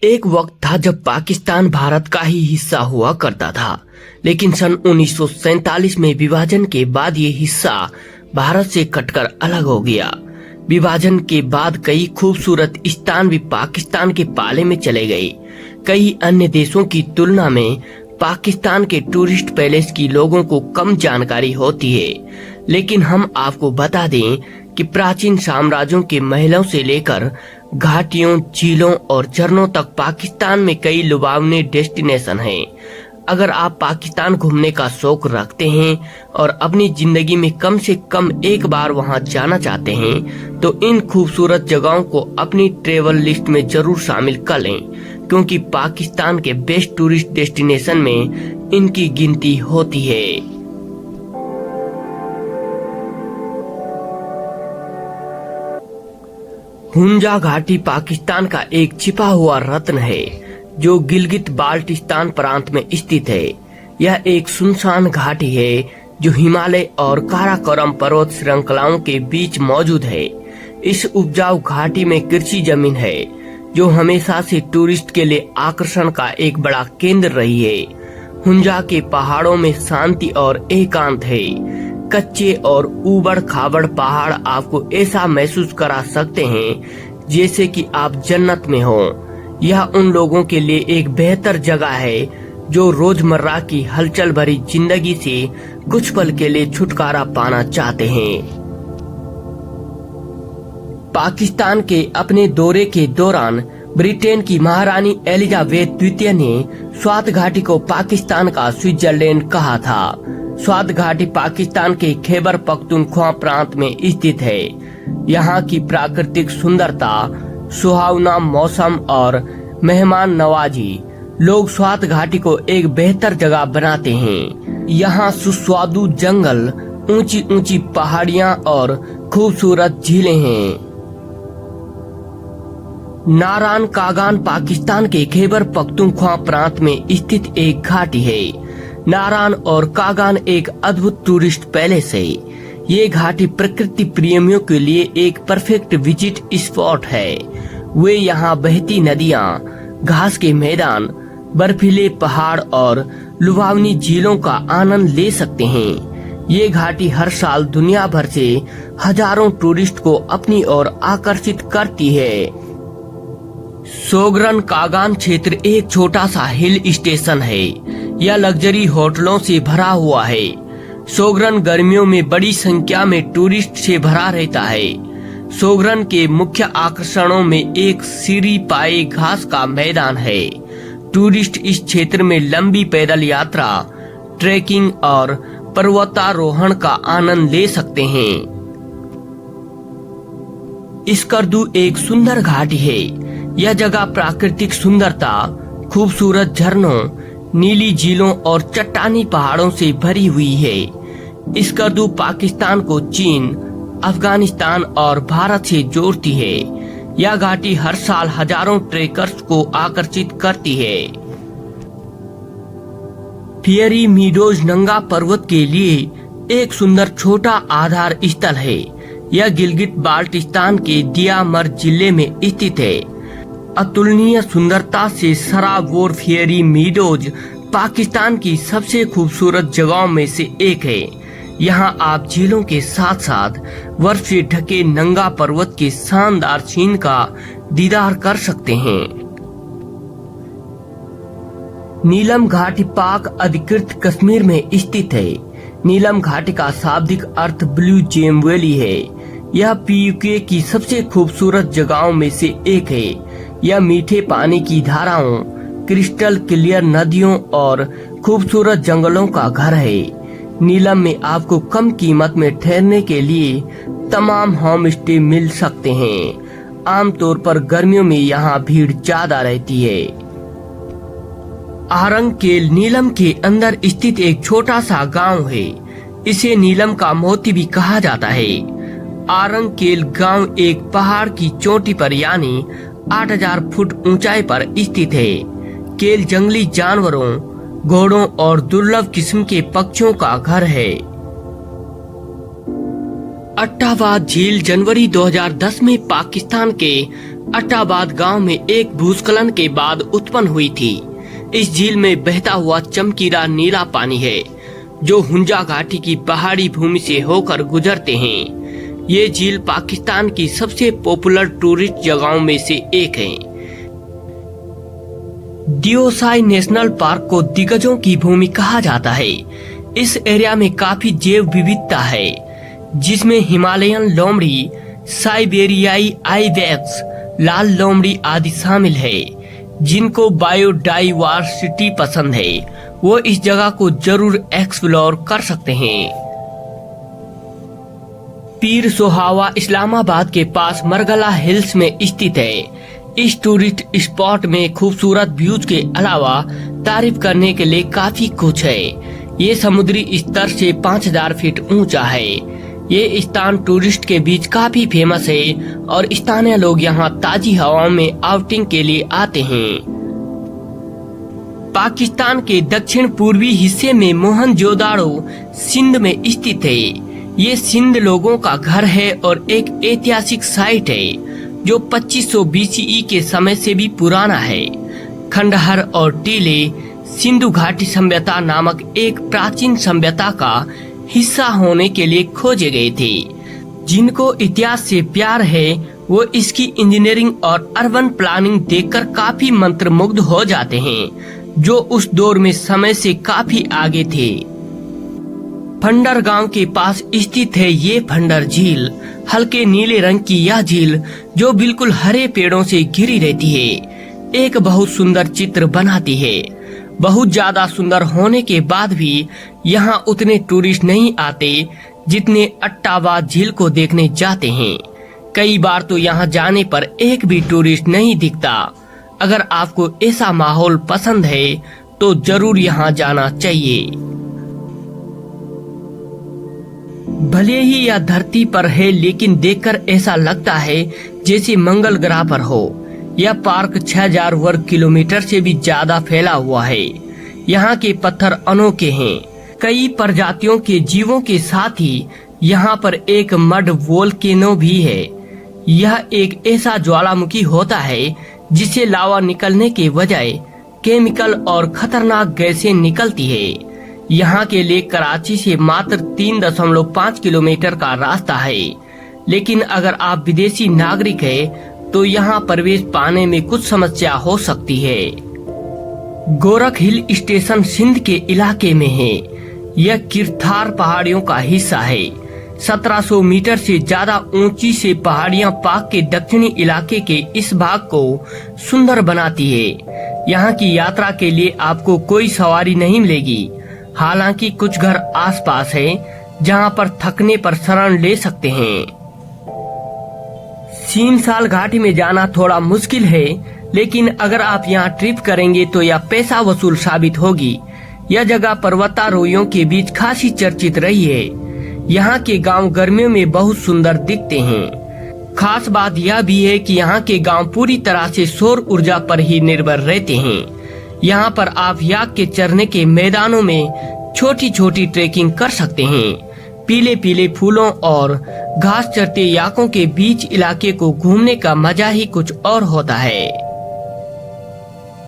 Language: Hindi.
एक वक्त था जब पाकिस्तान भारत का ही हिस्सा हुआ करता था, लेकिन सन 1947 में विभाजन के बाद ये हिस्सा भारत से कटकर अलग हो गया। विभाजन के बाद कई खूबसूरत स्थान भी पाकिस्तान के पाले में चले गए। कई अन्य देशों की तुलना में पाकिस्तान के टूरिस्ट पैलेस की लोगों को कम जानकारी होती है, लेकिन हम आपको बता दें कि प्राचीन साम्राज्यों के महलों से लेकर घाटियों, झीलों और झरनों तक पाकिस्तान में कई लुभावने डेस्टिनेशन हैं। अगर आप पाकिस्तान घूमने का शौक रखते हैं और अपनी जिंदगी में कम से कम एक बार वहां जाना चाहते हैं, तो इन खूबसूरत जगहों को अपनी ट्रेवल लिस्ट में जरूर शामिल कर लें, क्योंकि पाकिस्तान के बेस्ट टूरिस्ट डेस्टिनेशन में इनकी गिनती होती है। हुंजा घाटी पाकिस्तान का एक छिपा हुआ रत्न है, जो गिलगित बाल्टिस्तान प्रांत में स्थित है। यह एक सुनसान घाटी है जो हिमालय और काराकोरम पर्वत श्रृंखलाओं के बीच मौजूद है। इस उपजाऊ घाटी में कृषि जमीन है, जो हमेशा से टूरिस्ट के लिए आकर्षण का एक बड़ा केंद्र रही है। हुंजा के पहाड़ों में शांति और एकांत है। कच्चे और ऊबड़ खाबड़ पहाड़ आपको ऐसा महसूस करा सकते हैं जैसे कि आप जन्नत में हो। यह उन लोगों के लिए एक बेहतर जगह है जो रोजमर्रा की हलचल भरी जिंदगी से कुछ पल के लिए छुटकारा पाना चाहते हैं। पाकिस्तान के अपने दौरे के दौरान ब्रिटेन की महारानी एलिजाबेथ द्वितीय ने स्वात घाटी को पाकिस्तान का स्विट्जरलैंड कहा था। स्वात घाटी पाकिस्तान के खैबर पख्तूनख्वा प्रांत में स्थित है। यहाँ की प्राकृतिक सुंदरता, सुहावना मौसम और मेहमान नवाजी लोग स्वात घाटी को एक बेहतर जगह बनाते हैं। यहाँ सुस्वादु जंगल, ऊंची ऊंची पहाड़ियाँ और खूबसूरत झीलें हैं। नारान कागान पाकिस्तान के खैबर पख्तूनख्वा प्रांत में स्थित एक घाटी है। नारान और कागान एक अद्भुत टूरिस्ट पैलेस है। ये घाटी प्रकृति प्रेमियों के लिए एक परफेक्ट विजिट स्पॉट है। वे यहाँ बहती नदियाँ, घास के मैदान, बर्फीले पहाड़ और लुभावनी झीलों का आनंद ले सकते हैं। ये घाटी हर साल दुनिया भर से हजारों टूरिस्ट को अपनी ओर आकर्षित करती है। सोगरन कागान क्षेत्र एक छोटा सा हिल स्टेशन है। यह लग्जरी होटलों से भरा हुआ है। सोगरन गर्मियों में बड़ी संख्या में टूरिस्ट से भरा रहता है। सोगरन के मुख्य आकर्षणों में एक सीढ़ी पाए घास का मैदान है। टूरिस्ट इस क्षेत्र में लंबी पैदल यात्रा, ट्रैकिंग और पर्वतारोहण का आनंद ले सकते हैं। स्कर्दू एक सुंदर घाटी है। यह जगह प्राकृतिक सुंदरता, खूबसूरत झरनों, नीली झीलों और चट्टानी पहाड़ों से भरी हुई है। स्कर्दू पाकिस्तान को चीन, अफगानिस्तान और भारत से जोड़ती है। यह घाटी हर साल हजारों ट्रेकर्स को आकर्षित करती है। फियरी मीडोज नंगा पर्वत के लिए एक सुंदर छोटा आधार स्थल है। यह गिलगित बाल्टिस्तान के दियामर जिले में स्थित है। अतुलनीय सुंदरता से सराबोर फियरी मीडोज पाकिस्तान की सबसे खूबसूरत जगहों में से एक है। यहाँ आप झीलों के साथ साथ बर्फ से ढके नंगा पर्वत के शानदार सीन का दीदार कर सकते हैं। नीलम घाटी पाक अधिकृत कश्मीर में स्थित है। नीलम घाटी का शाब्दिक अर्थ ब्लू जेम वैली है। यह पीयूके की सबसे खूबसूरत जगहों में से एक है। यह मीठे पानी की धाराओं, क्रिस्टल क्लियर नदियों और खूबसूरत जंगलों का घर है। नीलम में आपको कम कीमत में ठहरने के लिए तमाम होम स्टे मिल सकते हैं। आमतौर पर गर्मियों में यहाँ भीड़ ज्यादा रहती है। आरंगकेल नीलम के अंदर स्थित एक छोटा सा गांव है। इसे नीलम का मोती भी कहा जाता है। आरंगकेल गांव एक पहाड़ की चोटी पर यानी 8000 फुट ऊंचाई पर स्थित है। केल जंगली जानवरों, घोड़ों और दुर्लभ किस्म के पक्षियों का घर है। अट्टावा झील जनवरी 2010 में पाकिस्तान के अट्टाबाद गांव में एक भूस्खलन के बाद उत्पन्न हुई थी। इस झील में बहता हुआ चमकीला नीला पानी है जो हुंजा घाटी की पहाड़ी भूमि से होकर गुजरते हैं। ये झील पाकिस्तान की सबसे पॉपुलर टूरिस्ट जगहों में से एक है। दियोसाई नेशनल पार्क को दिग्गजों की भूमि कहा जाता है। इस एरिया में काफी जैव विविधता है जिसमें हिमालयन लोमड़ी, साइबेरियाई आइबेक्स, लाल लोमड़ी आदि शामिल है। जिनको बायोडाइवर्सिटी पसंद है वो इस जगह को जरूर एक्सप्लोर कर सकते हैं। पीर सोहावा इस्लामाबाद के पास मरगला हिल्स में स्थित है। इस टूरिस्ट स्पॉट में खूबसूरत व्यूज के अलावा तारीफ करने के लिए काफी कुछ है। ये समुद्री स्तर से 5000 फीट ऊंचा है। ये स्थान टूरिस्ट के बीच काफी फेमस है और स्थानीय लोग यहाँ ताजी हवाओं में आउटिंग के लिए आते हैं। पाकिस्तान के दक्षिण पूर्वी हिस्से में मोहनजोदाड़ो सिंध में स्थित है। ये सिंध लोगों का घर है और एक ऐतिहासिक साइट है जो 2500 BCE के समय से भी पुराना है। खंडहर और टीले सिंधु घाटी सभ्यता नामक एक प्राचीन सभ्यता का हिस्सा होने के लिए खोजे गए थे। जिनको इतिहास से प्यार है वो इसकी इंजीनियरिंग और अर्बन प्लानिंग देखकर काफी मंत्रमुग्ध हो जाते हैं जो उस दौर में समय से काफी आगे थे। फंडर गांव के पास स्थित है ये फंडर झील। हल्के नीले रंग की यह झील जो बिल्कुल हरे पेड़ों से घिरी रहती है एक बहुत सुंदर चित्र बनाती है। बहुत ज्यादा सुंदर होने के बाद भी यहाँ उतने टूरिस्ट नहीं आते जितने अट्टाबाद झील को देखने जाते हैं। कई बार तो यहाँ जाने पर एक भी टूरिस्ट नहीं दिखता। अगर आपको ऐसा माहौल पसंद है तो जरूर यहाँ जाना चाहिए। भले ही यह धरती पर है लेकिन देखकर ऐसा लगता है जैसे मंगल ग्रह पर हो। यह पार्क 6000 वर्ग किलोमीटर से भी ज्यादा फैला हुआ है। यहाँ के पत्थर अनोखे हैं। कई प्रजातियों के जीवों के साथ ही यहाँ पर एक मड वोल्केनो भी है। यह एक ऐसा ज्वालामुखी होता है जिसे लावा निकलने के बजाय केमिकल और खतरनाक गैसें निकलती है। यहाँ के लिए कराची से मात्र 3.5 किलोमीटर का रास्ता है। लेकिन अगर आप विदेशी नागरिक हैं तो यहाँ प्रवेश पाने में कुछ समस्या हो सकती है। गोरख हिल स्टेशन सिंध के इलाके में है। यह किरथार पहाड़ियों का हिस्सा है। 1700 मीटर से ज्यादा ऊंची से पहाड़ियां पाक के दक्षिणी इलाके के इस भाग को सुंदर बनाती है। यहाँ की यात्रा के लिए आपको कोई सवारी नहीं मिलेगी। हालांकि कुछ घर आसपास हैं जहाँ पर थकने पर शरण ले सकते हैं। सीमसाल घाटी में जाना थोड़ा मुश्किल है लेकिन अगर आप यहाँ ट्रिप करेंगे तो यह पैसा वसूल साबित होगी। यह जगह पर्वतारोहियों के बीच खासी चर्चित रही है। यहाँ के गांव गर्मियों में बहुत सुंदर दिखते हैं। खास बात यह भी है कि यहाँ के गांव पूरी तरह से सौर ऊर्जा पर ही निर्भर रहते हैं। यहाँ पर आप याक के चरने के मैदानों में छोटी छोटी ट्रेकिंग कर सकते हैं। पीले पीले फूलों और घास चरते याकों के बीच इलाके को घूमने का मजा ही कुछ और होता है।